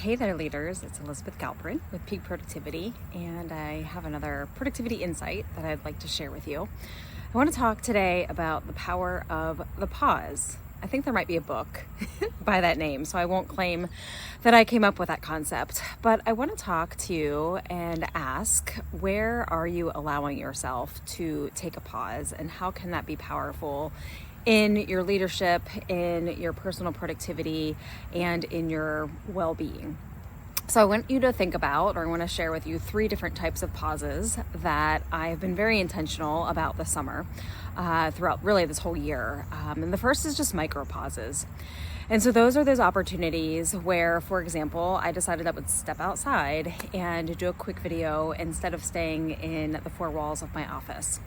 Hey there, leaders. It's Elisabeth Galperin with Peak Productivity, and I have another productivity insight that I'd like to share with you. I want to talk today about the power of the pause. I think there might be a book by that name, so I won't claim that I came up with that concept, but I want to talk to you and ask, where are you allowing yourself to take a pause, and how can that be powerful in your leadership, in your personal productivity, and in your well-being? So I want you to think about, or I want to share with you 3 different types of pauses that I've been very intentional about this summer, throughout really this whole year. And the first is just micro pauses. And so those are those opportunities where, for example, I decided I would step outside and do a quick video instead of staying in the 4 walls of my office.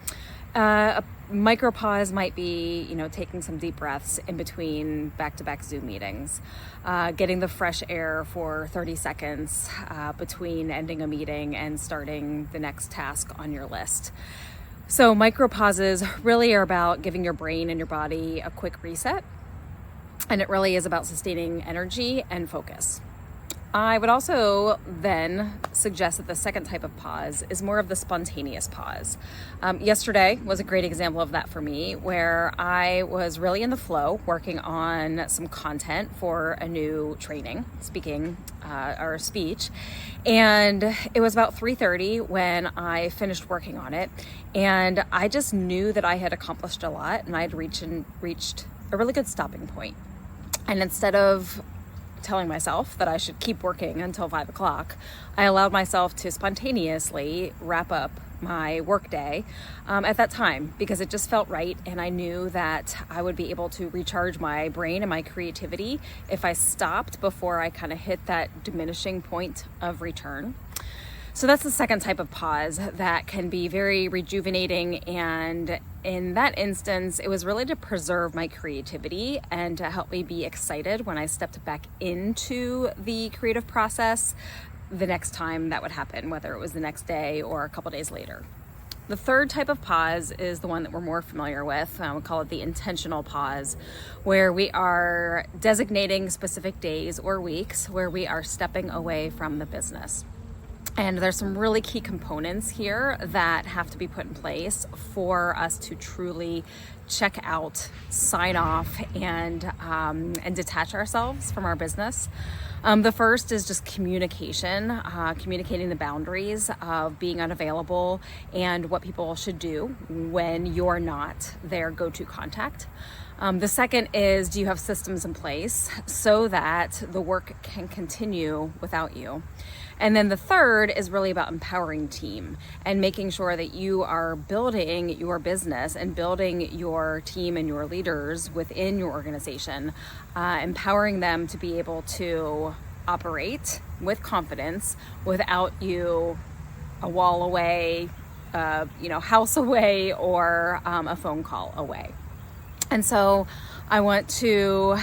A micro pause might be, taking some deep breaths in between back-to-back Zoom meetings, getting the fresh air for 30 seconds between ending a meeting and starting the next task on your list. So micro pauses really are about giving your brain and your body a quick reset, and it really is about sustaining energy and focus. I would also then suggest that the second type of pause is more of the spontaneous pause. Yesterday was a great example of that for me, where I was really in the flow working on some content for a new training, speech. And it was about 3:30 when I finished working on it. And I just knew that I had accomplished a lot and I had reached a really good stopping point. And instead of telling myself that I should keep working until 5 o'clock, I allowed myself to spontaneously wrap up my workday at that time, because it just felt right, and I knew that I would be able to recharge my brain and my creativity if I stopped before I kind of hit that diminishing point of return. So that's the second type of pause that can be very rejuvenating, and in that instance, it was really to preserve my creativity and to help me be excited when I stepped back into the creative process the next time that would happen, whether it was the next day or a couple days later. The third type of pause is the one that we're more familiar with. We call it the intentional pause, where we are designating specific days or weeks where we are stepping away from the business. And there's some really key components here that have to be put in place for us to truly check out, sign off, and detach ourselves from our business. The first is just communication, communicating the boundaries of being unavailable and what people should do when you're not their go-to contact. The second is, do you have systems in place so that the work can continue without you? And then the third is really about empowering team and making sure that you are building your business and building your team and your leaders within your organization, empowering them to be able to operate with confidence without you a wall away, house away, or a phone call away. And so I want to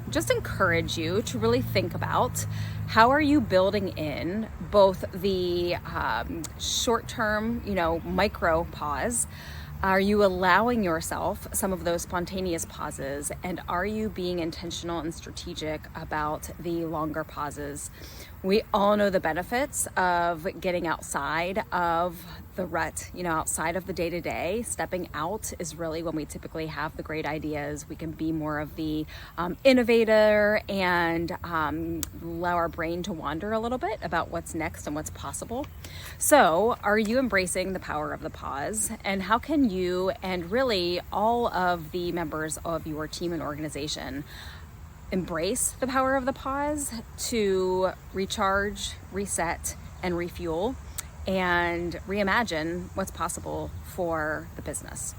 just encourage you to really think about, how are you building in both the short-term, micro pause? Are you allowing yourself some of those spontaneous pauses? And are you being intentional and strategic about the longer pauses? We all know the benefits of getting outside of the rut, outside of the day-to-day. Stepping out is really when we typically have the great ideas. We can be more of the innovator and allow our brain to wander a little bit about what's next and what's possible. So are you embracing the power of the pause? And how can you, and really all of the members of your team and organization, embrace the power of the pause to recharge, reset, and refuel, and reimagine what's possible for the business?